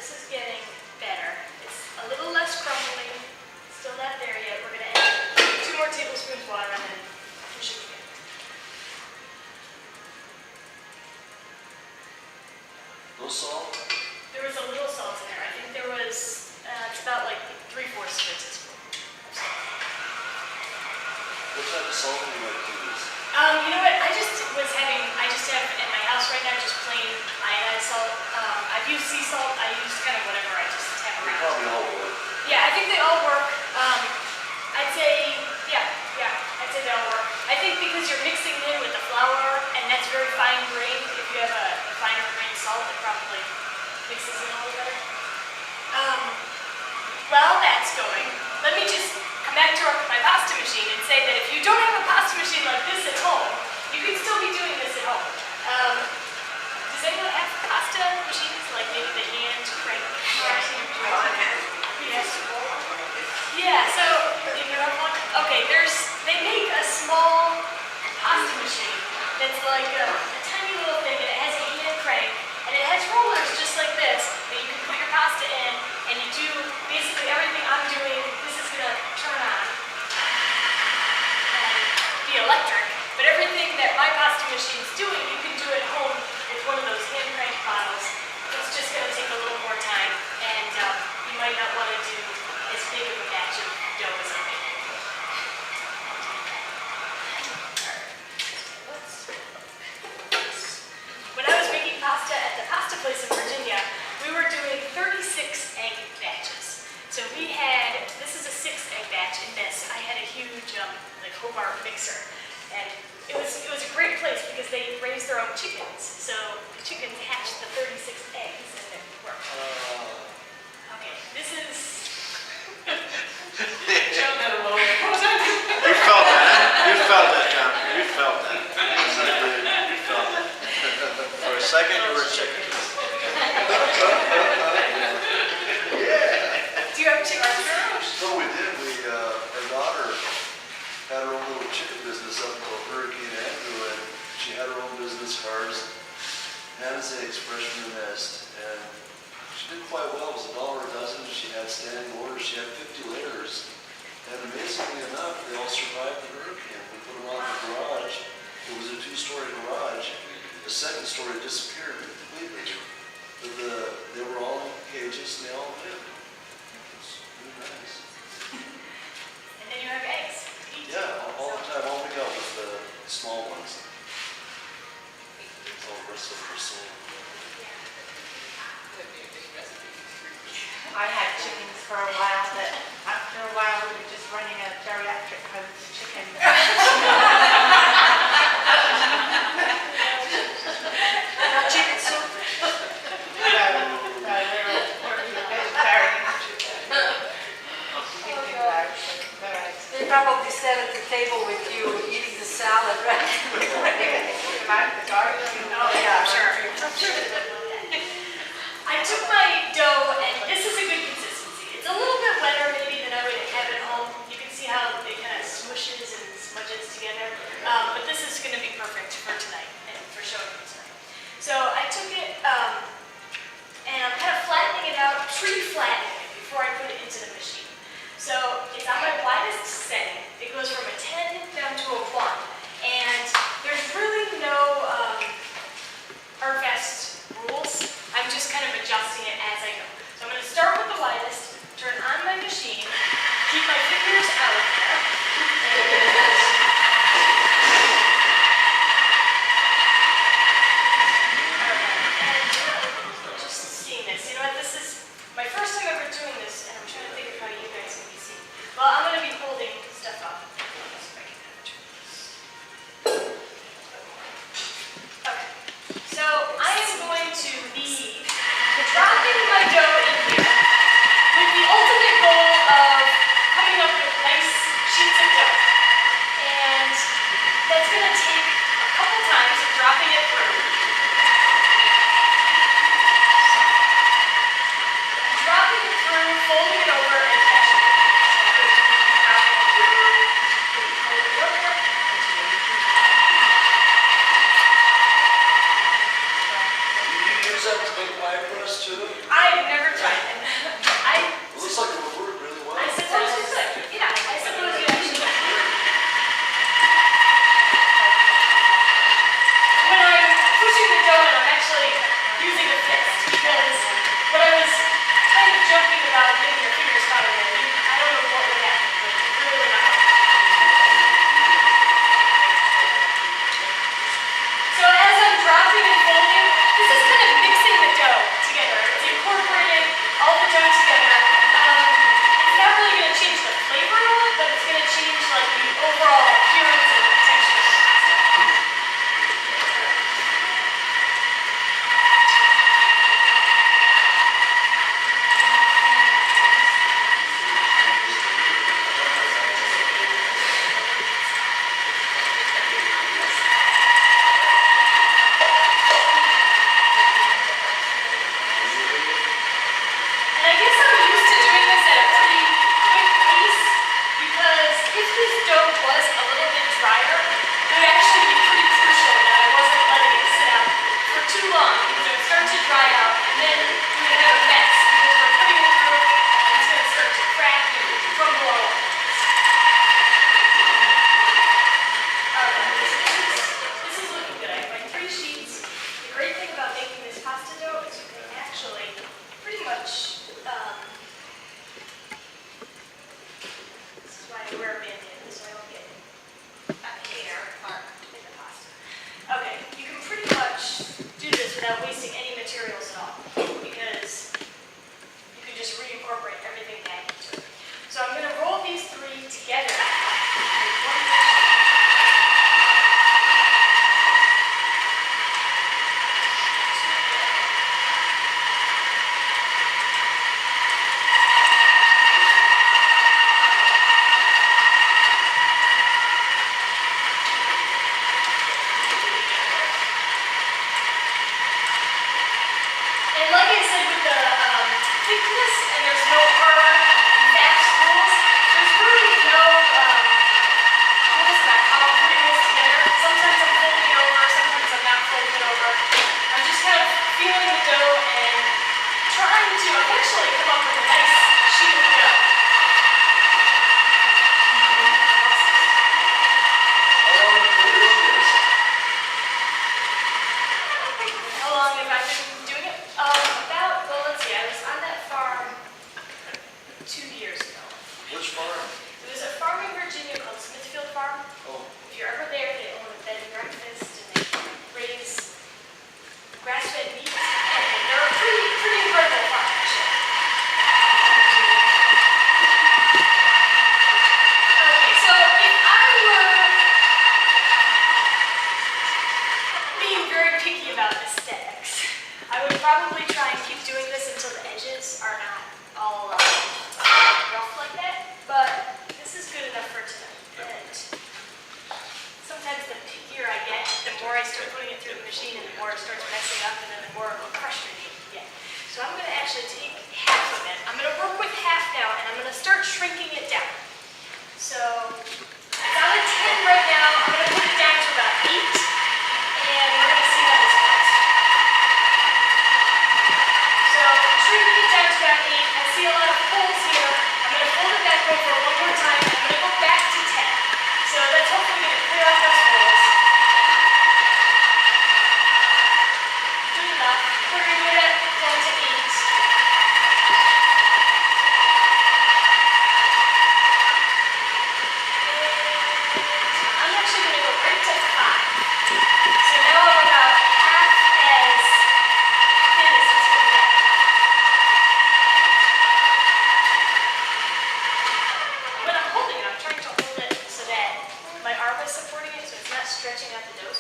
this is getting better. It's a little less crumbly. Still not there yet. We're going to add 2 more tablespoons water and then we should be good. No salt? There was a little salt in there. I think there was, it's about like 3/4 of a teaspoon of salt. What type of salt do you like to use? You know what? I just have at my house right now just plain iodized salt. I've used sea salt. I use kind of whatever I just have They around. probably all work. Yeah, I think they all work. I'd say, I'd say they all work. I think because you're mixing in with the flour, and that's very fine grained, if you have a finer grained salt, it probably mixes in a little better. While that's going, let me just come back to my pasta machine and say that if you don't have a pasta machine like this at home, you can still be doing this at home. Does anyone have pasta machines, like maybe the hand crank? Yes. Yeah, so, you have one? Okay, they make a small pasta machine that's like a tiny little thing, and it has a hand crank, and it has rollers just like this that you can put your pasta in, and you do basically everything I'm doing. This is going to turn on and be electric, but everything that my pasta machine is doing, you can do at home with one of those hand crank bottles. It's just going to take a little more time, and you might not want to do as big of a batch of dough as I'm making. When I was making pasta at the pasta place in Virginia, we were doing 36 egg batches. So this is a 6-egg batch in this. I had a huge like Hobart mixer, and it was a great place because they raised their own chickens. So the chickens hatched the 36 eggs and it worked. Okay, this is. You felt that. You felt that, John. You felt that. You felt that. For a second, you were a chicken. Do you have chickens? So we did. Our daughter had her own little chicken business up until Hurricane Andrew, and she had her own business cards, hens, eggs, fresh from the nest, and she did quite well. It was $1 a dozen. She had standing orders. She had 50 layers, and amazingly enough, they all survived the hurricane. We put them out in the garage. It was a 2-story garage. The second story disappeared completely, but they were all in cages and they all lived. It was really nice. And then you have eggs. Yeah, all the time. All we got was the small ones. All the rest of them were sold. I had chickens for a while, but after a while we were just running a geriatric home to chicken. Not chicken soup. No, they were vegetarian. They probably sat at the table with you eating the salad, right? Oh yeah, sure. I took my dough, and this is a good consistency. It's a little bit good? I've never tried it. It looks like it would work really well. I suppose you could. Yeah, I suppose you actually could. When I'm pushing the dough in, I'm actually using a fist because what I was kind of joking about getting your fingers caught in it, I don't know what would happen, but it really would not help. So as I'm dropping and folding, this is kind of mixing the dough together. It's incorporating all the dough together. It's not really going to change the flavor of it, but it's going to change like the overall appearance and texture. And I guess I'm used to doing this at a pretty quick pace because if this dough was a little bit drier, it would actually be pretty crucial that I wasn't letting it sit out for too long because it would start to dry out and then we would have a mess because we're putting it through and it's going to start to crack and crumble all over. This is looking good. I have my 3 sheets. The great thing about making this pasta dough is you can actually pretty much, this is why I wear a band-aid so I don't get a hair mark in the pasta. Okay, you can pretty much do this without wasting any materials at all because you can just reincorporate everything back into it. So I'm going to roll these 3 together. And like I said with the thickness, and there's no hard and fast rules, there's really no rules about how I'm putting this together. Sometimes I'm folding it over, sometimes I'm not folding it over. I'm just kind of feeling the dough and trying to eventually come up with a nice sheet of dough. How long have you been doing this? How long have I been doing it? Well, let's see, I was on that farm 2 years ago. Which farm? It was a farm in Virginia called Smithfield Farm. Oh, If you're ever there, they own a bed and breakfast and they raise grass-fed meat. And they're a pretty incredible farm, actually. Okay, so if I were being very picky about aesthetics, I would probably try and keep doing this until the edges are not all rough like that. But this is good enough for tonight. And sometimes the pickier I get, the more I start putting it through the machine and the more it starts messing up and then the more frustrating it gets. So I'm going to actually take half of it. I'm going to work with half now and I'm going to start shrinking it down. So it's on a 10 right now. I'm going to put it down to about 8 and we're going to see how this goes. So shrinking it down to about 8. I see a lot of holes here. I'm going to fold it back over one more time. I'm going to go back to 10. So that's hopefully going to clear out those holes. Good enough. We're going to get it down to 8. I'm actually going to go right to 5. So now I'm about half as thin as it's going to get. When I'm holding it, I'm trying to hold it so that my arm is supporting it so it's not stretching out the dough